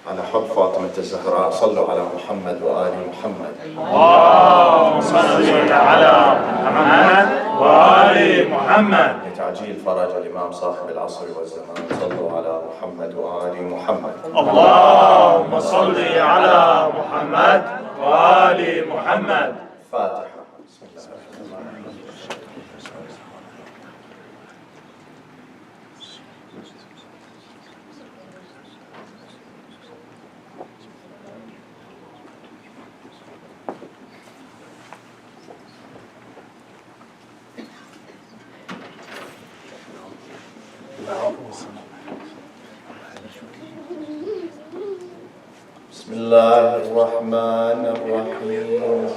على حب فاطمة الزهراء. صلوا على محمد وآل محمد. اللهم صل على محمد وآل محمد. لتعجيل فرج الإمام صاحب العصر والزمان، صلوا على محمد وآل محمد. اللهم صل على محمد وآل محمد. فاتحة. بسم الله الرحمن الرحيم. بسم الله الرحمن الرحيم.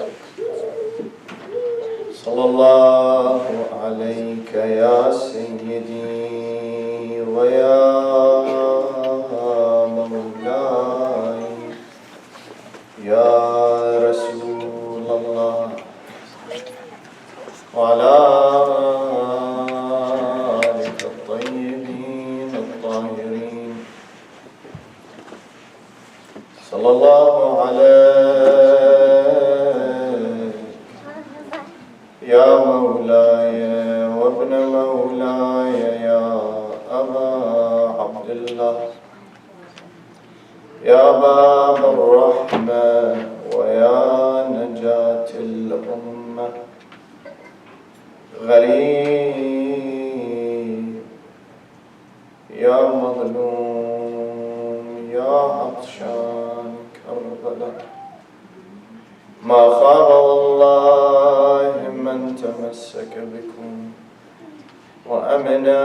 صلى الله عليك يا سيدي ويا مولاي يا رسول الله، وعلى آلك الطيبين الطاهرين. صلى الله عليك يا مولاي وابن مولاي يا أبا عبد الله، يا باب الرحمة ويا نجاة الأمة. غريب يا مظلوم يا عطشان كربلاء، ما خاب والله من تمسك بكم، وأمنا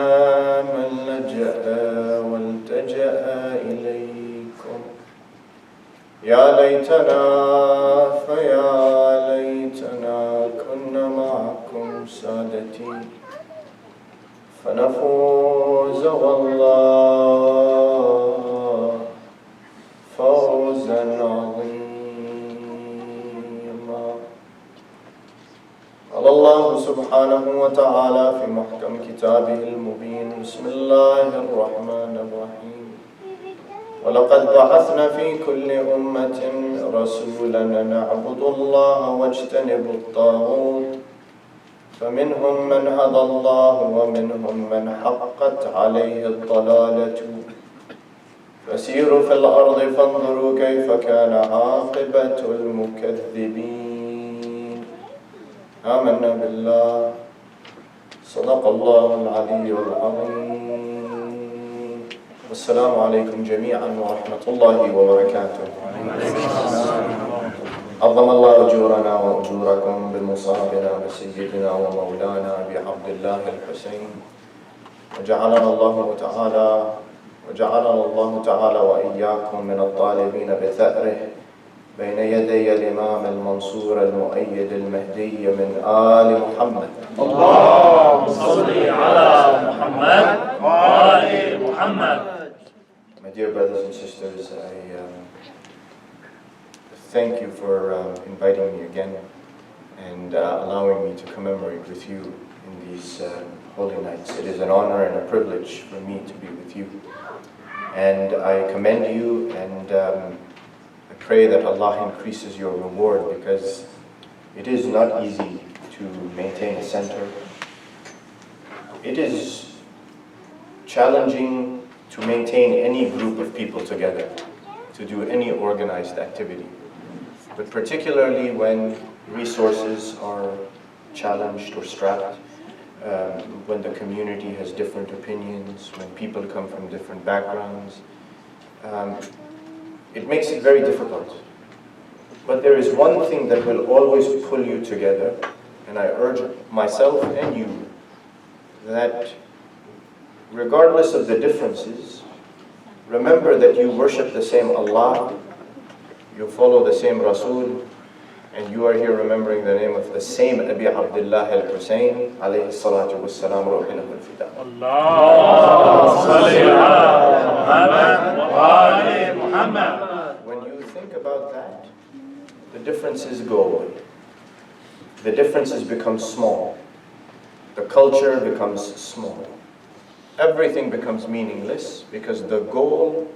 من لجأ والتجأ إليكم. يا ليتنا فيا ليتنا كنا معكم سادتي، فنفوز والله فوزا عظيما. قال الله سبحانه وتعالى في محكم كتابه المبين: بسم الله الرحمن الرحيم. ولقد بعثنا في كل أمة رسولا أن اعبدوا الله واجتنبوا الطاغوت، فمنهم من هدى الله ومنهم من حقت عليه الضلالة، فسيروا في الأرض فانظروا كيف كان عاقبة المكذبين. آمنا بالله، صدق الله العلي العظيم. والسلام عليكم جميعا ورحمة الله وبركاته. عظم الله أجورنا وأجوركم بمصابنا بسيدنا ومولانا أبي عبد الله الحسين، وجعلنا الله تعالى وإياكم من الطالبين بثأره بين يدي الإمام المنصور المؤيد المهدي من آل محمد. اللهم صل على محمد وآل محمد. My dear brothers and sisters, I thank you for inviting me again and allowing me to commemorate with you in these holy nights. It is an honor and a privilege for me to be with you. And I commend you, and I pray that Allah increases your reward, because it is not easy to maintain a center. It is challenging to maintain any group of people together, to do any organized activity. But particularly when resources are challenged or strapped, when the community has different opinions, when people come from different backgrounds, it makes it very difficult. But there is one thing that will always pull you together, and I urge myself and you that regardless of the differences, remember that you worship the same Allah, you follow the same Rasul, and you are here remembering the name of the same Abi Abdullah al-Husayn alayhi salatu wassalam ruhilahu al-fida. Allahumma salli ala Muhammad wa ali Muhammad. When you think about that, the differences go away. The differences become small. The culture becomes small. Everything becomes meaningless, because the goal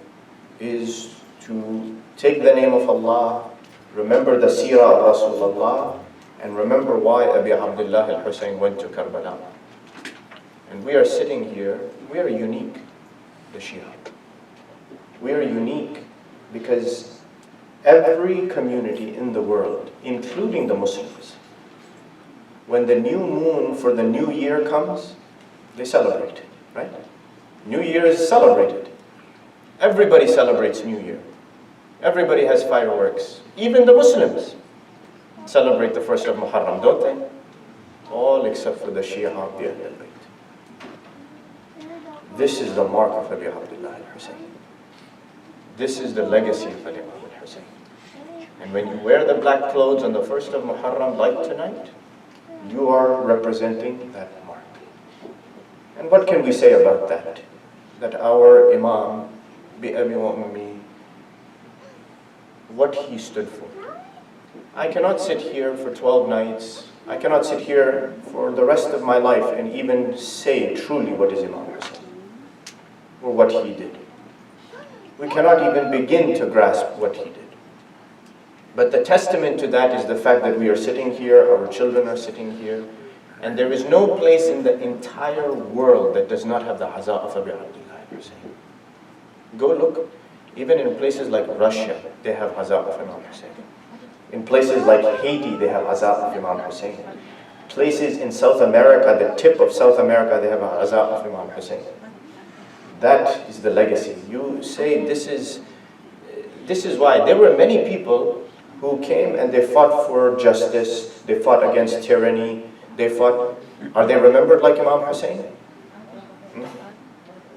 is to take the name of Allah, remember the seerah of Rasulullah, and remember why Abi Abdullah al-Hussein went to Karbala. And we are sitting here, we are unique, the Shia. We are unique because every community in the world, including the Muslims, when the new moon for the new year comes, they celebrate, right? New Year is celebrated. Everybody celebrates New Year. Everybody has fireworks. Even the Muslims celebrate the 1st of Muharram, don't they? All except for the Shia of the Ahl-ul-Bayt. This is the mark of Abi Abdullah al-Hussein. This is the legacy of Imam al-Hussein. And when you wear the black clothes on the 1st of Muharram like tonight, you are representing that mark. And what can we say about that? That our Imam, bi abi wa ummi, what he stood for. I cannot sit here for 12 nights. I cannot sit here for the rest of my life and even say truly what is Imam Hussein or what he did. We cannot even begin to grasp what he did. But the testament to that is the fact that we are sitting here, our children are sitting here, and there is no place in the entire world that does not have the Haza of Abi Abdullah Hussein. Go look, even in places like Russia, they have Haza of Imam Hussein. In places like Haiti, they have Haza of Imam Hussein. Places in South America, the tip of South America, they have a Haza of Imam Hussein. That is the legacy. You say this is why. There were many people who came and they fought for justice, they fought against tyranny, they fought. Are they remembered like Imam Hussein? No.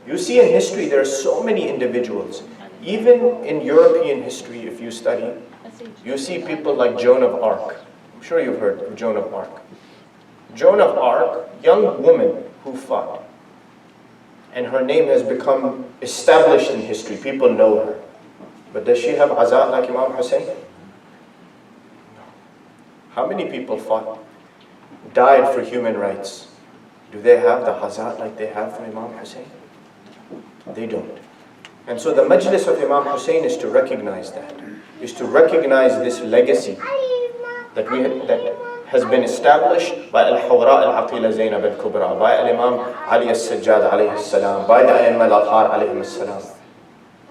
You see in history there are so many individuals. Even in European history, if you study, you see people like Joan of Arc. I'm sure you've heard of Joan of Arc. Joan of Arc, young woman who fought. And her name has become established in history. People know her. But does she have Azaa like Imam Hussein? No. How many people fought, died for human rights? Do they have the Hazat like they have for Imam Hussein? They don't. And so the Majlis of Imam Hussein is to recognize that. Is to recognize this legacy that has been established by Al-Hawra Al-Aqila Zainab Al-Kubra, by Al-Imam Ali As-Sajjad alayhi salam, by the Aimma Al-Athar alayhi salam.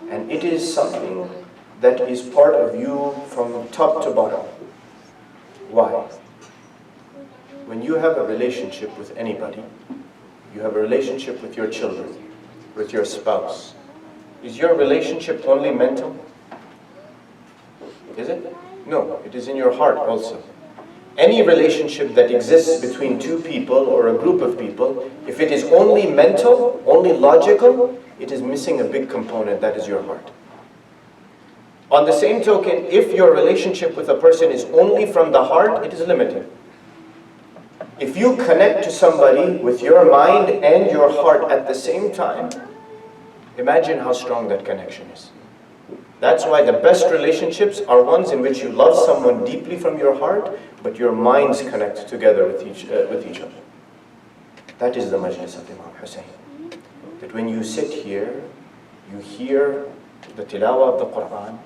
And it is something that is part of you from top to bottom. Why? When you have a relationship with anybody, you have a relationship with your children, with your spouse. Is your relationship only mental? Is it? No, it is in your heart also. Any relationship that exists between two people or a group of people, if it is only mental, only logical, it is missing a big component, that is your heart. On the same token, if your relationship with a person is only from the heart, it is limited. If you connect to somebody with your mind and your heart at the same time, imagine how strong that connection is. That's why the best relationships are ones in which you love someone deeply from your heart, but your minds connect together with each other. That is the Majlis of Imam Hussein. That when you sit here, you hear the tilawah of the Quran,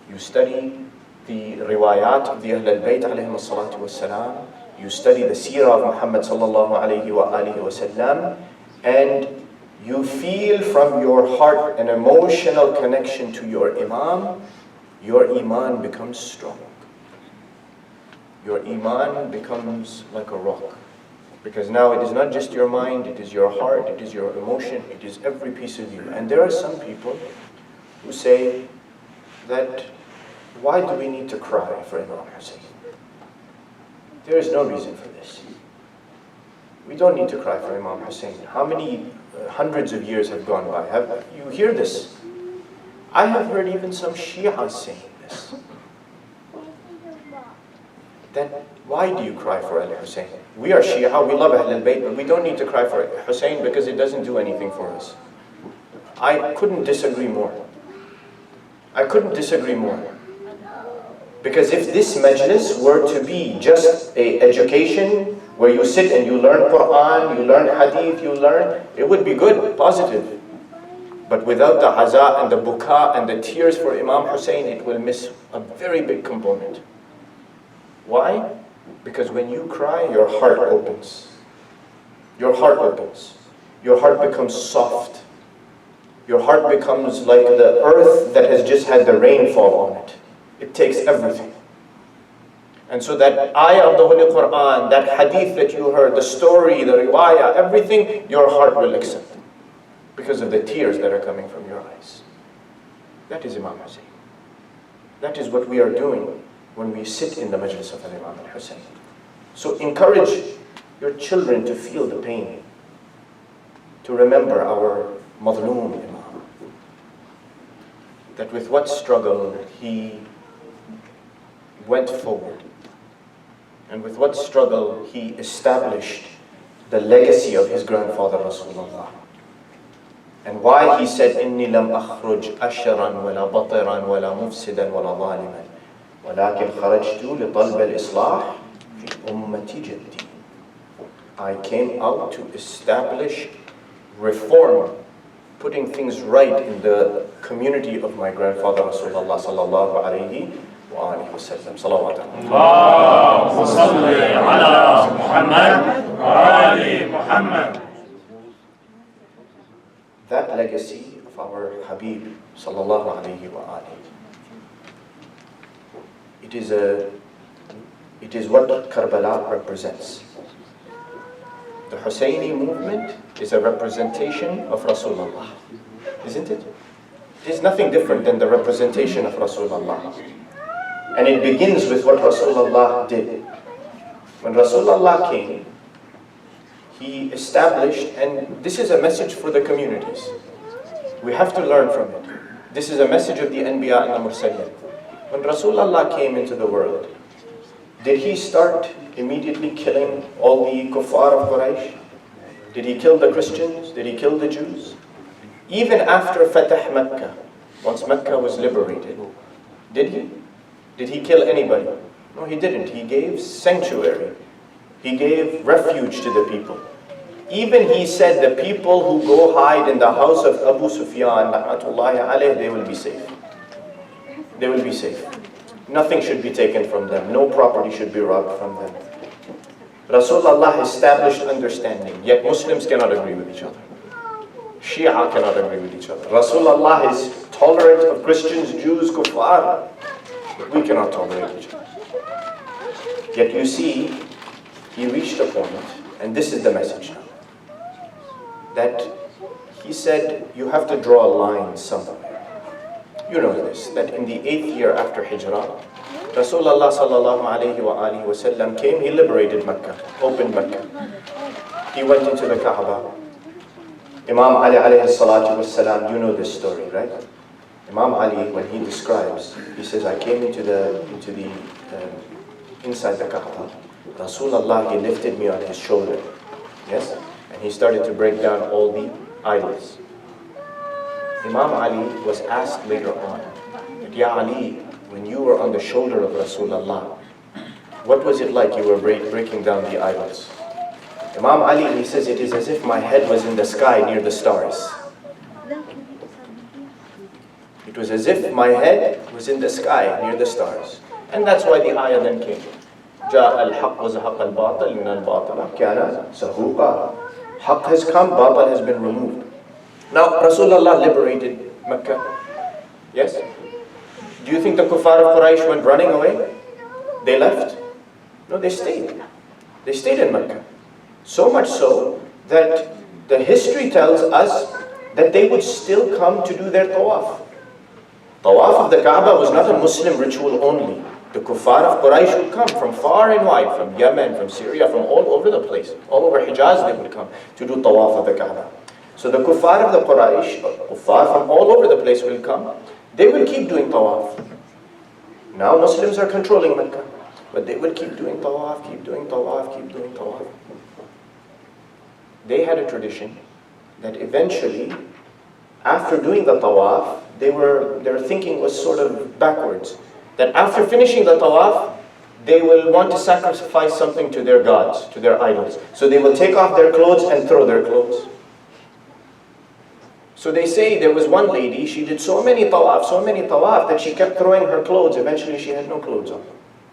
you study the riwayat of the Ahl-ul-Bayt alayhim as-salatu was-salam, you study the seerah of Muhammad sallallahu alayhi wa alihi wa sallam, and you feel from your heart an emotional connection to your Imam, your Iman becomes strong. Your Iman becomes like a rock. Because now it is not just your mind, it is your heart, it is your emotion, it is every piece of you. And there are some people who say that, why do we need to cry for Imam Hussein? There is no reason for this. We don't need to cry for Imam Hussein. How many hundreds of years have gone by? You hear this? I have heard even some Shia saying this. Then why do you cry for Al-Hussein? We are Shia, we love Ahl-ul-Bayt, but we don't need to cry for Hussein because it doesn't do anything for us. I couldn't disagree more. I couldn't disagree more. Because if this majlis were to be just an education where you sit and you learn Quran, you learn Hadith, it would be good, positive. But without the aza and the buka and the tears for Imam Hussein, it will miss a very big component. Why? Because when you cry, your heart opens. Your heart opens. Your heart becomes soft. Your heart becomes like the earth that has just had the rainfall on it. It takes everything. And so that ayah of the Holy Quran, that hadith that you heard, the story, the riwayah, everything, your heart will accept. Because of the tears that are coming from your eyes. That is Imam Hussein. That is what we are doing when we sit in the Majlis of Imam Hussein. So encourage your children to feel the pain, to remember our Madloom Imam, that with what struggle he went forward, and with what struggle he established the legacy of his grandfather Rasulullah. And why he said, إِنِّي لَمْ أَخْرُجْ أَشَرًا وَلَا بَطِرًا وَلَا مُفْسِدًا وَلَا ظَالِمًا وَلَكِنْ خَرَجْتُ لِطَلْبَ الْإِصْلَاحِ فِي أُمَّةِ جَدِّي. I came out to establish reform, putting things right in the community of my grandfather Rasulullah sallallahu alayhi wa alihi wa sallam. Salawat. اللهم صل على محمد وآل محمد. That legacy of our Habib sallallahu alayhi wa alihi, it is what Karbala represents. The Husseini movement is a representation of Rasulullah, isn't it? It is nothing different than the representation of Rasulullah. And it begins with what Rasulullah did. When Rasulullah came, he established, and this is a message for the communities. We have to learn from it. This is a message of the Anbiya and the Mursaleen. When Rasulullah came into the world, did he start immediately killing all the kuffar of Quraysh? Did he kill the Christians? Did he kill the Jews? Even after Fatah Mecca, once Mecca was liberated, did he? Did he kill anybody? No, he didn't. He gave sanctuary. He gave refuge to the people. Even he said the people who go hide in the house of Abu Sufyan, they will be safe. They will be safe. Nothing should be taken from them. No property should be robbed from them. Rasulullah established understanding, yet Muslims cannot agree with each other. Shia cannot agree with each other. Rasulullah is tolerant of Christians, Jews, kuffar. But we cannot tolerate each other. Yet you see, he reached a point, and this is the message now, that he said, you have to draw a line somewhere. You know this, that in the 8th year after Hijrah, Rasulullah sallallahu alayhi wa alihi wa sallam came, he liberated Mecca, opened Mecca. He went into the Kaaba. Imam Ali alayhi salatu was salam, you know this story, right? Imam Ali, when he describes, he says, I came into the inside the Kaaba. Rasulullah, he lifted me on his shoulder, yes? And he started to break down all the idols. Imam Ali was asked later on, Ya Ali, when you were on the shoulder of Rasulullah, what was it like you were breaking down the idols? Imam Ali, he says, it is as if my head was in the sky near the stars. It was as if my head was in the sky near the stars. And that's why the ayah then came. جاء الحق وزهق الباطل من الباطل كان زهوقا. Haqq has come, batil has been removed. Now Rasulullah liberated Mecca. Yes? Do you think the kuffar of Quraysh went running away? They left? No, they stayed. They stayed in Mecca. So much so that the history tells us that they would still come to do their tawaf. Tawaf of the Kaaba was not a Muslim ritual only. The kuffar of Quraysh would come from far and wide, from Yemen, from Syria, from all over the place. All over Hijaz they would come to do tawaf of the Kaaba. So the kuffar of the Quraysh, kuffar from all over the place will come. They will keep doing tawaf. Now Muslims are controlling Mecca. But they will keep doing tawaf, keep doing tawaf, keep doing tawaf. They had a tradition that eventually, after doing the tawaf, their thinking was sort of backwards. That after finishing the tawaf, they will want to sacrifice something to their gods, to their idols. So they will take off their clothes and throw their clothes. So they say there was one lady, she did so many tawaf that she kept throwing her clothes. Eventually she had no clothes on.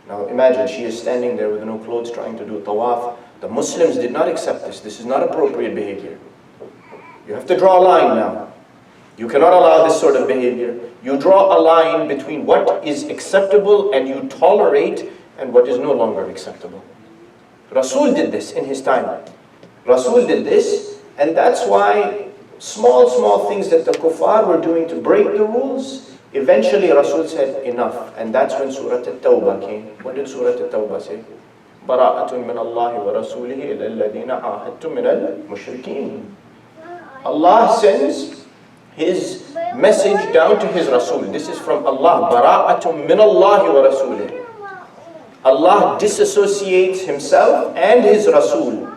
Now imagine, she is standing there with no clothes trying to do tawaf. The Muslims did not accept this. This is not appropriate behavior. You have to draw a line now. You cannot allow this sort of behavior. You draw a line between what is acceptable and you tolerate and what is no longer acceptable. Rasul did this in his time. Rasul did this, and that's why small things that the kuffar were doing to break the rules, eventually Rasul said enough, and that's when Surah At-Tawbah came. What did Surah At-Tawbah say? Bara'atun min Allahi wa rasulihi ila alladhina ahadtum min al-mushrikeen. Allah sends His message down to His Rasul. This is from Allah. Bara'atun min Allahi wa rasulihi. Allah disassociates Himself and His Rasul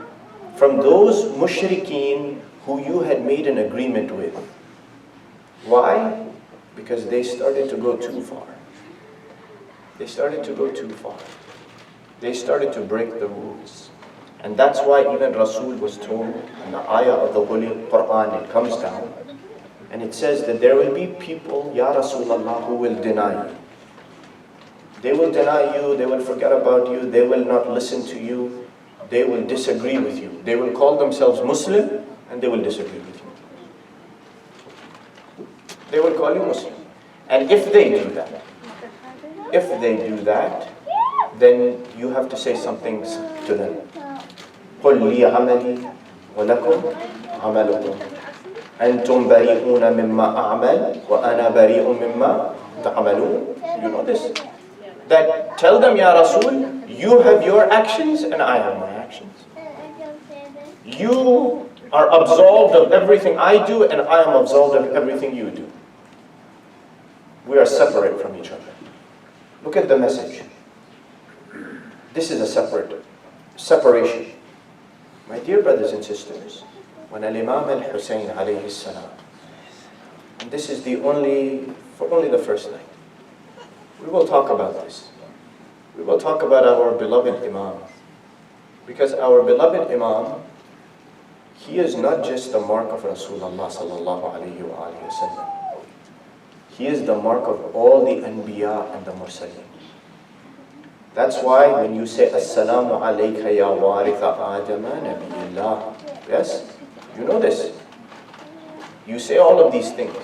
from those mushrikeen who you had made an agreement with. Why? Because they started to go too far. They started to go too far. They started to break the rules. And that's why even Rasul was told in the ayah of the Holy Quran, it comes down, and it says that there will be people, Ya Rasulullah, who will deny you. They will deny you, they will forget about you, they will not listen to you, they will disagree with you. They will call themselves Muslim and they will disagree with you. They will call you Muslim. And if they do that, then you have to say something to them. قُلْ لِي عَمَلِي وَلَكُمْ عَمَلُكُمْ أَنْتُمْ بَرِيئُونَ مِمَّا أَعْمَلُ وَأَنَا بَرِيءٌ مِمَّا تَعْمَلُونَ. You know this? That tell them, Ya Rasul, you have your actions and I have my actions. You are absolved of everything I do and I am absolved of everything you do. We are separate from each other. Look at the message. This is a separation. My dear brothers and sisters, when Al-Imam Al-Hussein alayhi salam, and this is for only the first night, we will talk about this. We will talk about our beloved Imam. Because our beloved Imam, he is not just the mark of Rasulullah sallallahu alayhi wa sallam. He is the mark of all the Anbiya and the Mursaleen. That's why when you say, Assalamu alayka ya waritha Adama Nabiyullah. Yes? You know this. You say all of these things.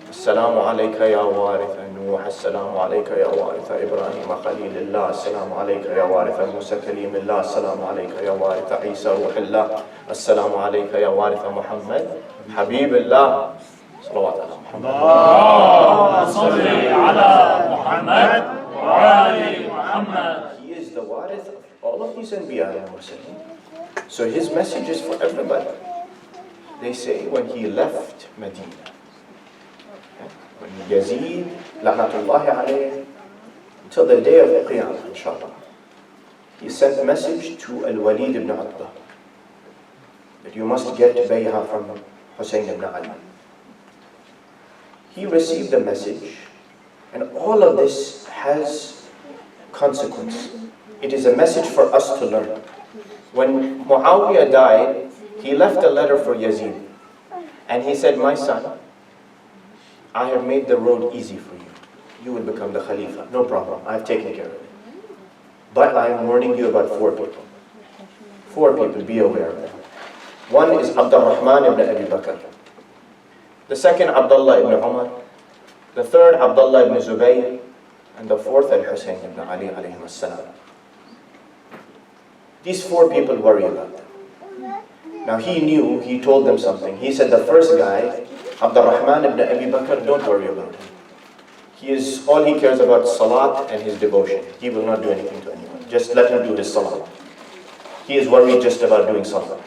Assalamu alayka ya waritha Nuh. Assalamu alayka ya waritha Ibrahim Khalilullah. Assalamu alayka ya waritha Musa Kalimullah. Assalamu alayka ya waritha Isa Ruhullah. Assalamu alayka ya waritha Muhammad Habibullah. Salawat ala Muhammad. Allahumma salli ala Muhammad wa ali Muhammad. He is the warith of all of these Anbiya and Mursaleen. So his message is for everybody. They say when he left Medina, when Yazid, la'natullahi alayhi, until the day of Qiyamah, inshallah, he sent a message to Al-Walid ibn Utbah that you must get bay'ah from Hussein ibn Ali. He received the message, and all of this has consequence. It is a message for us to learn. When Muawiyah died, he left a letter for Yazid, and he said, my son, I have made the road easy for you. You will become the Khalifa, no problem, I have taken care of it. But I am warning you about 4 people. 4 people, be aware of them. One is Abdurrahman ibn Abi Bakr. The second, Abdullah ibn Umar. The third, Abdullah ibn Zubayr. And the fourth, Al-Hussein ibn Ali alayhi salam. These 4 people worry about them. Now he knew, he told them something. He said the first guy, Abdurrahman ibn Abi Bakr, don't worry about him. All he cares about salat and his devotion. He will not do anything to anyone. Just let him do his salat. He is worried just about doing salat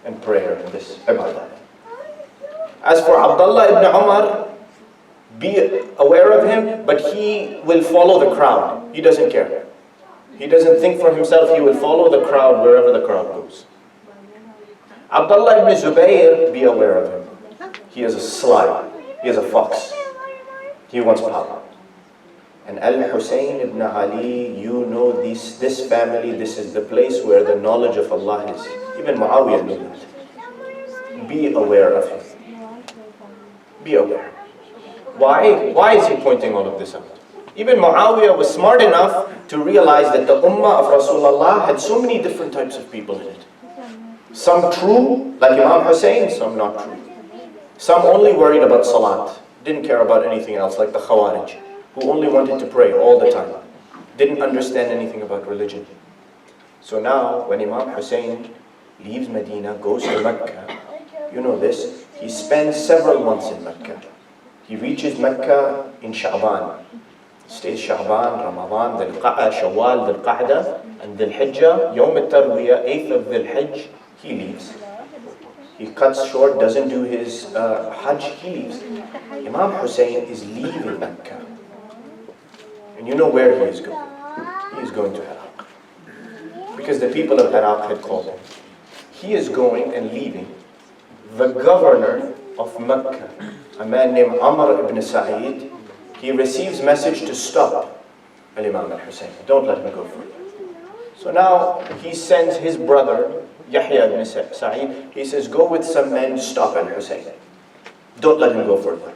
and prayer and this, about that. As for Abdullah ibn Umar, be aware of him, but he will follow the crowd. He doesn't care. He doesn't think for himself, he will follow the crowd wherever the crowd goes. Abdullah ibn Zubayr, be aware of him. He is a sly. He is a fox. He wants power. And Al-Hussein ibn Ali, you know this family, this is the place where the knowledge of Allah is. Even Muawiyah knew that. Be aware of him. Be aware. Why is he pointing all of this out? Even Muawiyah was smart enough to realize that the ummah of Rasulullah had so many different types of people in it. Some true, like Imam Hussein, some not true. Some only worried about salat, didn't care about anything else, like the Khawarij, who only wanted to pray all the time, didn't understand anything about religion. So now, when Imam Hussein leaves Medina, goes to Mecca, you know this, he spends several months in Mecca. He reaches Mecca in Sha'ban. Stays Sha'ban, Ramadan, Shawwal, Dhul Qa'dah, and Dhul Hijjah, Yawm al-Tarwiyah, 8th of Dhul Hijj, he leaves. He cuts short, doesn't do his Hajj, he leaves. Imam Hussein is leaving Mecca. And you know where he is going? He is going to Iraq. Because the people of Iraq had called him. He is going and leaving the governor of Mecca, a man named Amr ibn Sa'id. He receives message to stop Imam al-Hussein. Don't let him go further. So now he sends his brother, Yahya ibn Sa'id, he says, go with some men, stop al-Hussein. Don't let him go further.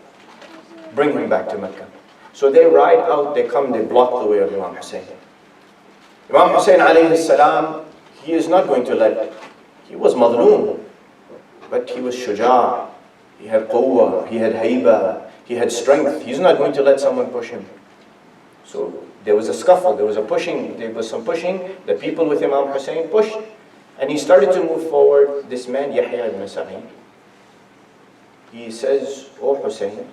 Bring him back to Mecca. So they ride out, they come, they block the way of Imam Hussein. Imam Hussein alayhi salam, he is not going to let, he was madloom, but he was shuja', he had quwwah, he had haiba, he had strength. He's not going to let someone push him. So there was a scuffle, there was some pushing, the people with Imam Hussein pushed, and he started to move forward. This man, Yahya ibn Sa'id, he says, "Oh Hussein,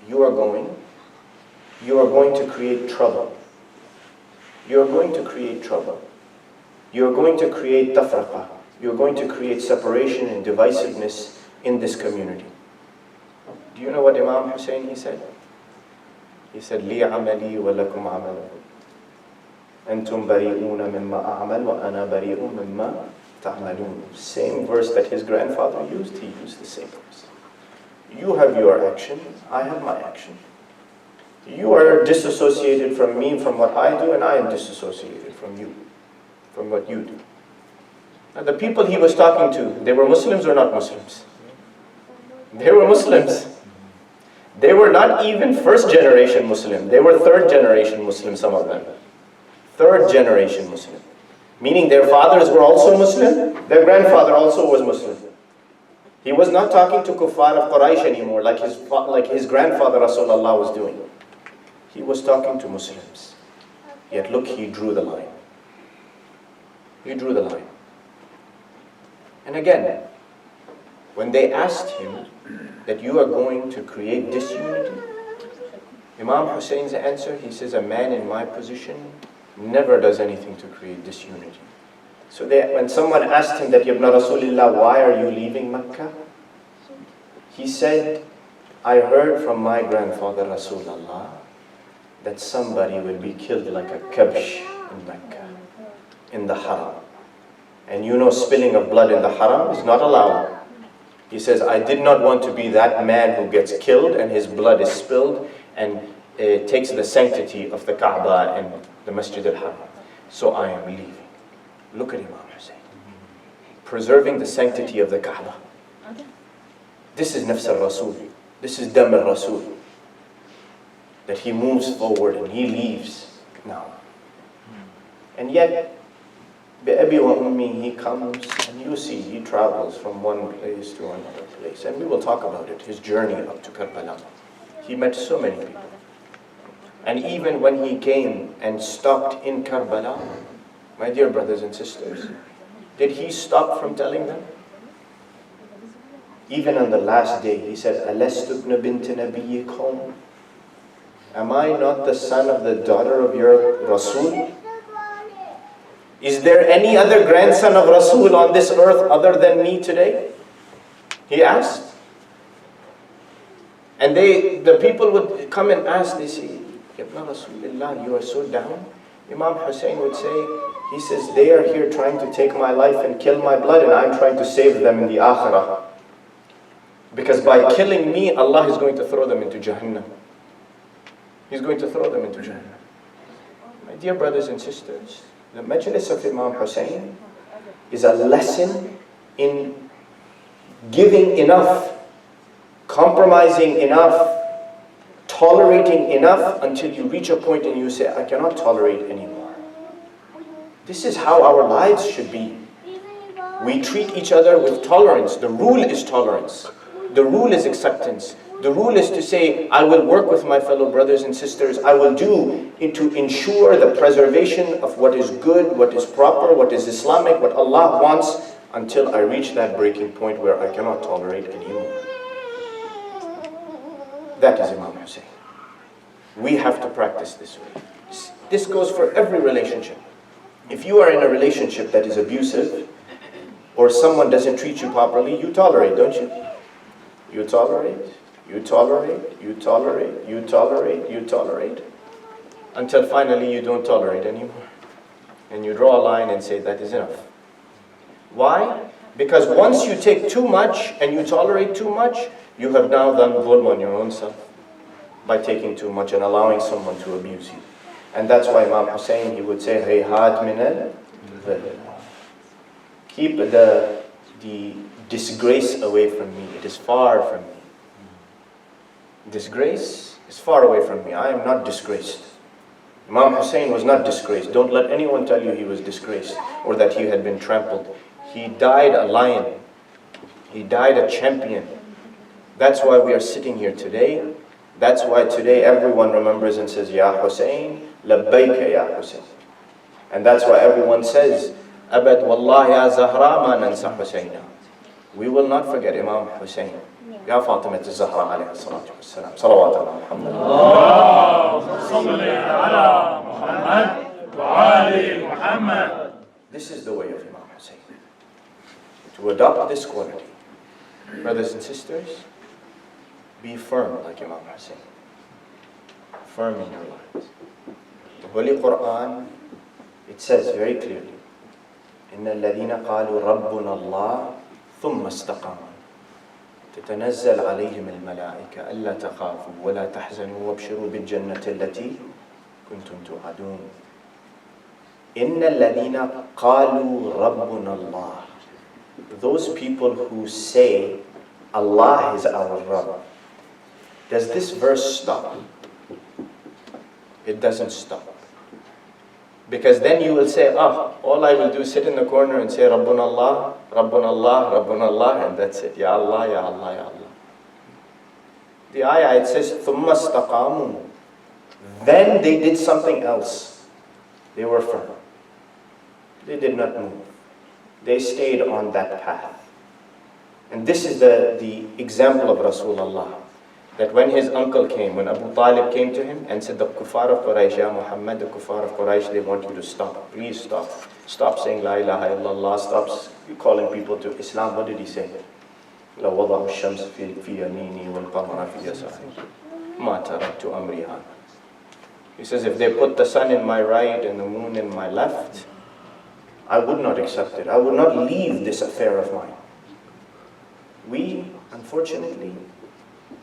you are going to create trouble. You are going to create trouble. You are going to create tafraqah. You are going to create separation and divisiveness in this community." Do you know what Imam Hussein, he said? He said, "Li amali wa lakum amalukum. Antum bari'una mimma a'mal wa ana bari'un mimma ta'malun." Same verse that his grandfather used, he used the same verse. You have your action, I have my action. You are disassociated from me, from what I do, and I am disassociated from you, from what you do. Now the people he was talking to, they were Muslims or not Muslims? They were Muslims. They were not even first generation Muslim. They were third generation Muslim, some of them. Third generation Muslim. Meaning their fathers were also Muslim, their grandfather also was Muslim. He was not talking to kuffar of Quraysh anymore like his grandfather Rasulullah was doing. He was talking to Muslims. Yet look, he drew the line. He drew the line. And again, when they asked him that you are going to create disunity, Imam Hussein's answer, he says, a man in my position never does anything to create disunity. So when someone asked him that, Yabna Rasulillah, why are you leaving Mecca? He said, I heard from my grandfather Rasulullah that somebody will be killed like a kabsh in Mecca, in the haram. And you know, spilling of blood in the haram is not allowed. He says, I did not want to be that man who gets killed and his blood is spilled and takes the sanctity of the Kaaba and the Masjid al-Haram. So I am leaving. Look at Imam Hussein. Preserving the sanctity of the Kaaba. This is Nafs al-Rasul. This is Dam al-Rasul. That he moves forward and he leaves now. And yet, Bi-Abi wa Ummi, he comes and you see, he travels from one place to another place. And we will talk about it, his journey up to Karbala. He met so many people. And even when he came and stopped in Karbala, my dear brothers and sisters, did he stop from telling them? Even on the last day, he said, Alastu ibn bint nabiyyikum? Am I not the son of the daughter of your Rasul? Is there any other grandson of Rasul on this earth other than me today? He asked. And the people would come and ask, they say, Yabna Rasulullah, you are so down. Imam Hussein would say, he says, they are here trying to take my life and kill my blood, and I'm trying to save them in the Akhirah. Because by killing me, Allah is going to throw them into Jahannam. He's going to throw them into Jahannam. My dear brothers and sisters, the Majlis of Imam Hussein is a lesson in giving enough compromising enough, tolerating enough until you reach a point and you say, I cannot tolerate anymore. This is how our lives should be. We treat each other with tolerance. The rule is tolerance. The rule is acceptance. The rule is to say, I will work with my fellow brothers and sisters. I will do to ensure the preservation of what is good, what is proper, what is Islamic, what Allah wants, until I reach that breaking point where I cannot tolerate anymore. That is Imam Hussein. We have to practice this way. This goes for every relationship. If you are in a relationship that is abusive, or someone doesn't treat you properly, you tolerate, don't you? You tolerate, you tolerate, you tolerate, you tolerate, you tolerate, until finally you don't tolerate anymore. And you draw a line and say, that is enough. Why? Because once you take too much and you tolerate too much, you have now done dhulm on your own self by taking too much and allowing someone to abuse you. And that's why Imam Hussein, he would say, Hayhat min al-dhulm. Keep the disgrace away from me. It is far from me. Disgrace is far away from me. I am not disgraced. Imam Hussein was not disgraced. Don't let anyone tell you he was disgraced or that he had been trampled. He died a lion. He died a champion. That's why we are sitting here today. That's why today everyone remembers and says, Ya Hussein, labbayka ya Hussein. And that's why everyone says, Abad wallahi ya Zahra ma nansa Husayna. We will not forget Imam Hussein. Ya Fatima Zahra alayhi salatu wassalam. Salawat ala Muhammad. Allahumma salli ala Muhammad wa ali Muhammad. This is the way of Imam Hussein. To adopt this quality. Brothers and sisters, be firm like Imam Hussein. Firm in your lives. The Holy Quran, it says very clearly, إن الذين قالوا ربنا الله ثم استقاموا تتنزل عليهم الملائكة ألا تخافوا ولا تحزنوا وابشروا بالجنة التي كنتم توعدون. إن الذين قالوا ربنا الله. Those people who say Allah is our Rabb. Does this verse stop? It doesn't stop. Because then you will say, all I will do is sit in the corner and say, Rabbuna Allah, Rabbuna Allah, Rabbuna Allah, and that's it. Ya Allah, Ya Allah, Ya Allah. The ayah, it says, ثُمَّ اسْتَقَامُوا. Then they did something else. They were firm. They did not move. They stayed on that path. And this is the example of Rasulullah. That when his uncle came, when Abu Talib came to him and said, the kuffar of Quraysh, Ya Muhammad, the kuffar of Quraysh, they want you to stop. Please stop. Stop saying La ilaha illallah. Stop calling people to Islam. What did he say? La وَضَعُ الشَّمْسِ فِي يَمِينِي وَالْقَمَرَ فِي يَسَارِي مَا تَرَكْتُ أَمْرِي هَذَا. He says, if they put the sun in my right and the moon in my left, I would not accept it. I would not leave this affair of mine. We, unfortunately,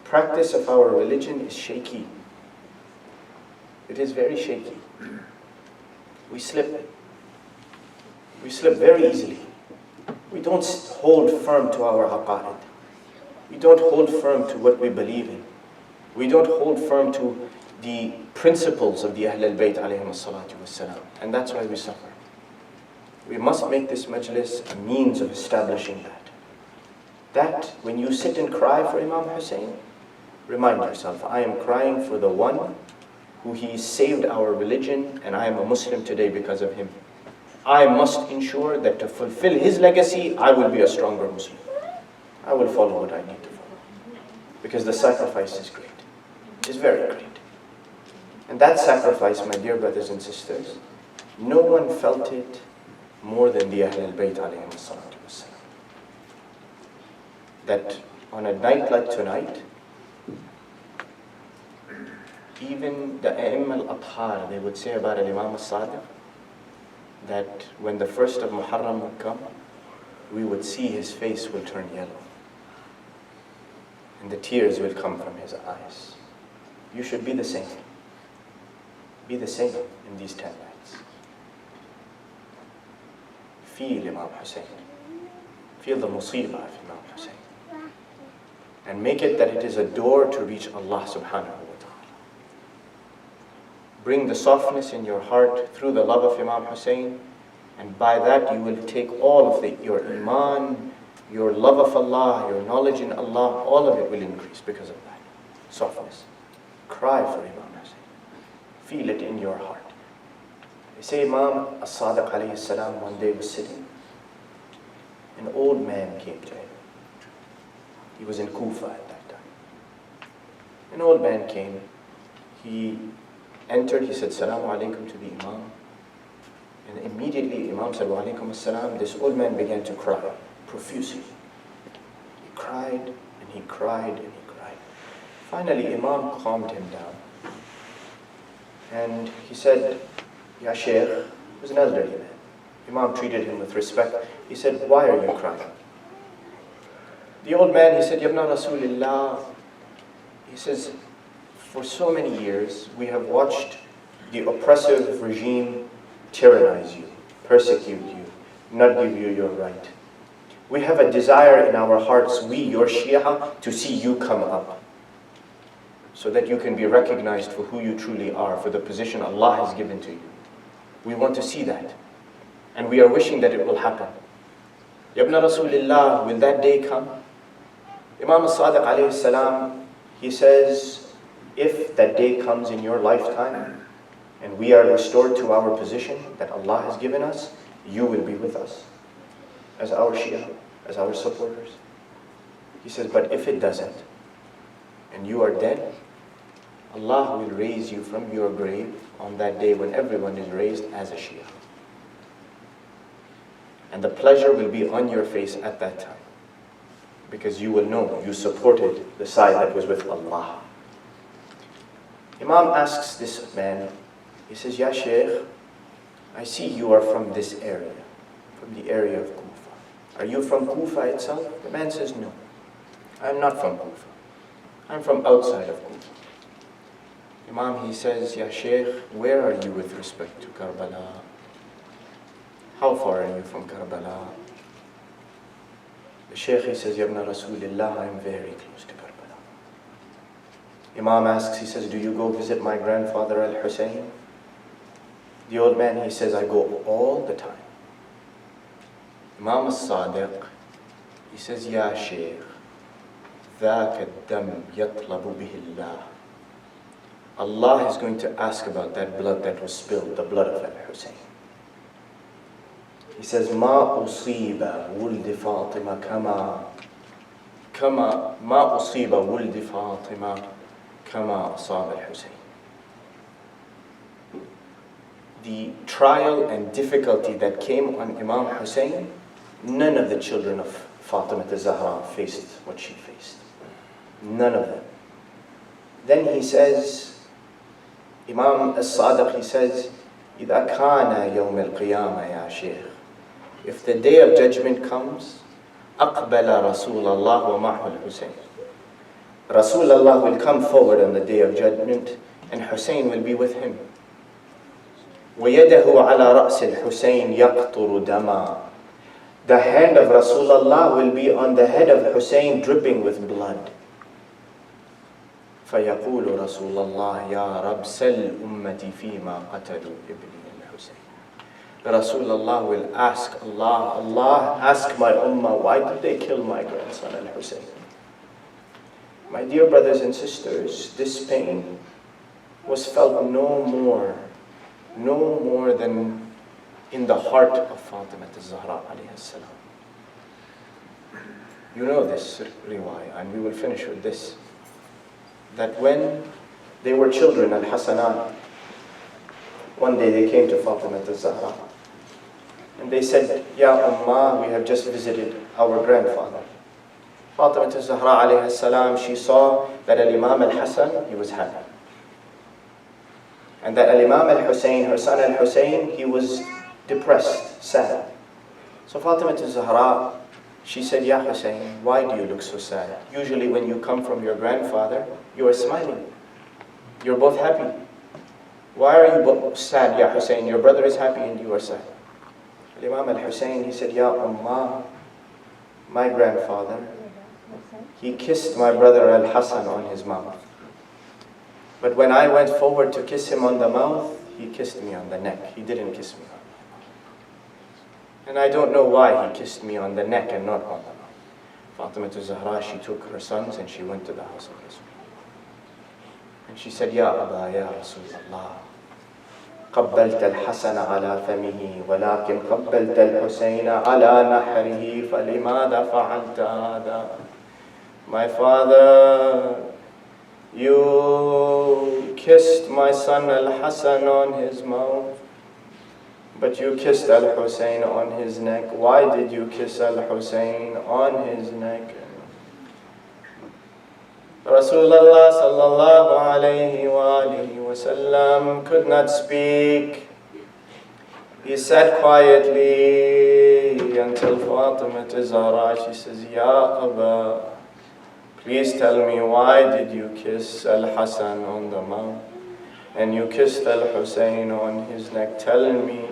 practice of our religion is shaky. It is very shaky. We slip. We slip very easily. We don't hold firm to our aqa'id. We don't hold firm to what we believe in. We don't hold firm to the principles of the Ahl-ul-Bayt alayhim as-salatu was-salam. And that's why we suffer. We must make this majlis a means of establishing that. That when you sit and cry for Imam Hussein, remind yourself, I am crying for the one who he saved our religion, and I am a Muslim today because of him. I must ensure that to fulfill his legacy, I will be a stronger Muslim. I will follow what I need to follow. Because the sacrifice is great. It's very great. And that sacrifice, my dear brothers and sisters, no one felt it more than the Ahl-ul-Bayt alayhim as-salatu was-salam. That on a night like tonight, even the A'imma al-Athhar, they would say about Imam al-Sadiq, that when the first of Muharram would come, we would see his face will turn yellow. And the tears will come from his eyes. You should be the same. Be the same in these 10 nights. Feel Imam Hussein. Feel the musibah of Imam Hussein. and make it that it is a door to reach Allah subhanahu wa ta'ala. Bring the softness in your heart through the love of Imam Hussein, and by that you will take all of your iman, your love of Allah, your knowledge in Allah, all of it will increase because of that softness. Cry for Imam Hussein. Feel it in your heart. They say Imam As-Sadiq alayhi salam one day was sitting. An old man came to him. He was in Kufa at that time. An old man came. He entered, he said, Salamu alaikum to the Imam. And immediately Imam said, Wa alaikum as-salam. This old man began to cry profusely. He cried and he cried and he cried. Finally, Imam calmed him down. And he said, Ya Shaykh, he was an elderly man. Imam treated him with respect. He said, why are you crying? The old man, he said, Yabna Rasulillah, he says, for so many years, we have watched the oppressive regime tyrannize you, persecute you, not give you your right. We have a desire in our hearts, we, your Shia, to see you come up, so that you can be recognized for who you truly are, for the position Allah has given to you. We want to see that. And we are wishing that it will happen. Yabna Rasulillah, will that day come? Imam As-Sadiq alayhi salam, he says, if that day comes in your lifetime, and we are restored to our position that Allah has given us, you will be with us as our Shia, as our supporters. He says, but if it doesn't, and you are dead, Allah will raise you from your grave on that day when everyone is raised as a Shia. And the pleasure will be on your face at that time, because you will know you supported the side that was with Allah. Imam asks this man, he says, Ya Shaykh, I see you are from this area, from the area of Kufa. Are you from Kufa itself? The man says, no, I'm not from Kufa. I'm from outside of Kufa. Imam, he says, Ya Shaykh, where are you with respect to Karbala? How far are you from Karbala? The Shaykh, he says, Yabna Rasulillah, I'm very close to Karbala. Imam asks, he says, do you go visit my grandfather Al-Hussein? The old man, he says, I go all the time. Imam As-Sadiq, he says, Ya Shaykh, ذاك الدم يطلب به الله. Allah is going to ask about that blood that was spilled, the blood of Al-Hussein. He says, ما أصيب ولد فاطمة كما ما أصيب ولد فاطمة كما أصاب الحسين. The trial and difficulty that came on Imam Hussein, none of the children of Fatima al-Zahra faced what she faced. None of them. Then he says, Imam As-Sadiq, he says, إذا كان يوم القيامة يا شيخ. If the day of judgment comes, أقبل رسول الله ومعه الحسين. Rasulullah will come forward on the day of judgment, and Hussein will be with him. ويده على رأس الحسين يقطر دما. The hand of Rasulullah will be on the head of Hussein, dripping with blood. فيقول رسول الله يا رب سل أمتي فيما قتلوا ابني الحسين. Rasulullah will ask Allah, Allah, ask my ummah, why did they kill my grandson Al-Hussein? My dear brothers and sisters, this pain was felt no more than in the heart of Fatima al-Zahra alayhi salam. You know this riwayah, and we will finish with this, that when they were children, Al-Hasanat, one day they came to Fatima al-Zahra, and they said, Ya Ummah, we have just visited our grandfather. Fatima al-Zahra alayhi salam, she saw that Al-Imam al-Hasan, he was happy. And that Al-Imam al-Hussein, her son al-Hussein, he was depressed, sad. So Fatima al-Zahra, she said, Ya Hussein, why do you look so sad? Usually when you come from your grandfather, you are smiling. You're both happy. Why are you both sad, Ya Hussein? Your brother is happy and you are sad. Imam al-Hussein, he said, Ya Ummah, my grandfather, he kissed my brother Al-Hassan on his mouth. But when I went forward to kiss him on the mouth, he kissed me on the neck. He didn't kiss me on the mouth. And I don't know why he kissed me on the neck and not on the mouth. Fatima Zahra, she took her sons and she went to the house of Rasul. And she said, Ya Aba, Ya Rasulallah, قبلت الحسن على فمه ولكن قبلت الحسين على نحره فلماذا فعلت هذا? My father, you kissed my son Al-Hassan on his mouth, but you kissed Al-Hussein on his neck. Why did you kiss Al-Hussein on his neck? Rasulullah sallallahu alayhi wa alihi wa sallam could not speak. He sat quietly until Fatima Zahra, she says, Ya Aba, please tell me, why did you kiss Al-Hassan on the mouth and you kissed Al-Hussein on his neck? Tell me.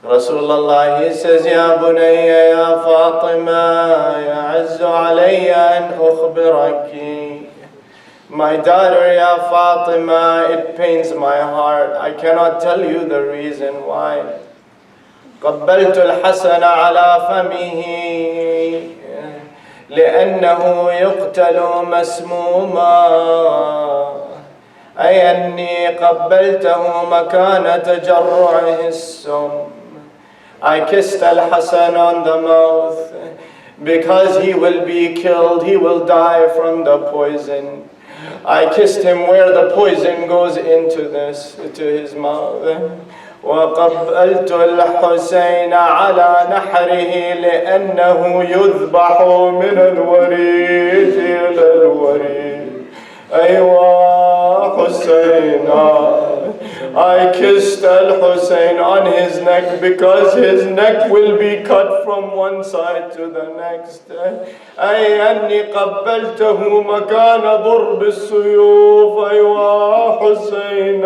Rasulullah, he says, Ya Bunayya, Ya Fatima, ya'azzu alayya an ukhbiraki. My daughter, Ya Fatima, it pains my heart. I cannot tell you the reason why. قبلت الحسن على فمه لأنه يقتل مسموما أي أني قبلته مكان تجرعه السم. I kissed Al-Hassan on the mouth because he will be killed, he will die from the poison. I kissed him where the poison goes into his mouth. وقبلت الحسين على نحره لأنه يذبح من الوريد إلى الوريد. أيوة حسين. I kissed Al-Hussein on his neck because his neck will be cut from one side to the next. أي أني قبلته مكان ضرب السيوف. أيوة حسين.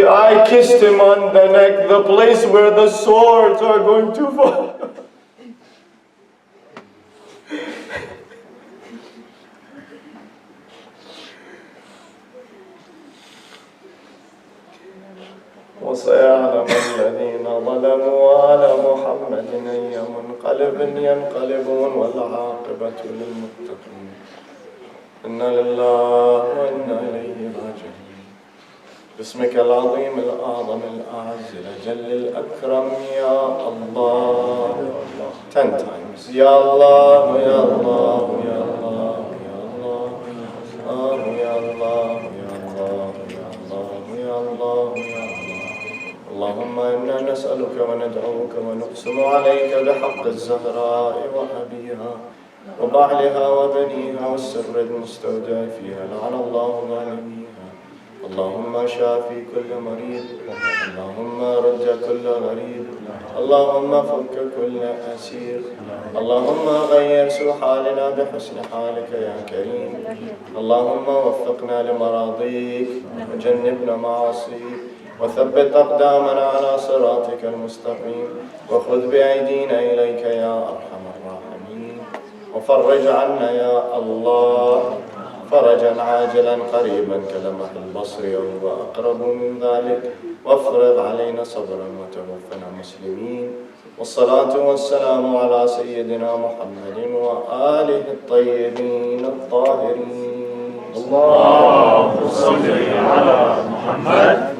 I kissed him on the neck, the place where the swords are going to fall. وسيعلم الذين ظلموا على محمد أي منقلب ينقلبون والعاقبة للمتقين. إنا لله وإنا إليه راجعون. باسمك العظيم الأعظم الأعز الأجل الأكرم يا الله. 10 times. يا الله يا الله يا الله يا الله يا الله يا الله يا الله يا الله يا الله. اللهم إنا نسألك وندعوك ونقسم عليك بحق الزهراء وأبيها وبعلها وبنيها والسر المستودع فيها لعن الله ظالميها. اللهم شافي كل مريض، اللهم رد كل غريب، اللهم فك كل أسير، اللهم غير سوء حالنا بحسن حالك يا كريم. اللهم وفقنا لمراضيك وجنبنا معاصيك وثبت أقدامنا على صراطك المستقيم وخذ بأيدينا إليك يا أرحم الراحمين. وفرج عنا يا الله فرجا عاجلا قريبا كلمح البصر أو أقرب من ذلك. وافرض علينا صبرا وتوفنا مسلمين. والصلاة والسلام على سيدنا محمد وآله الطيبين الطاهرين. اللهم صل على محمد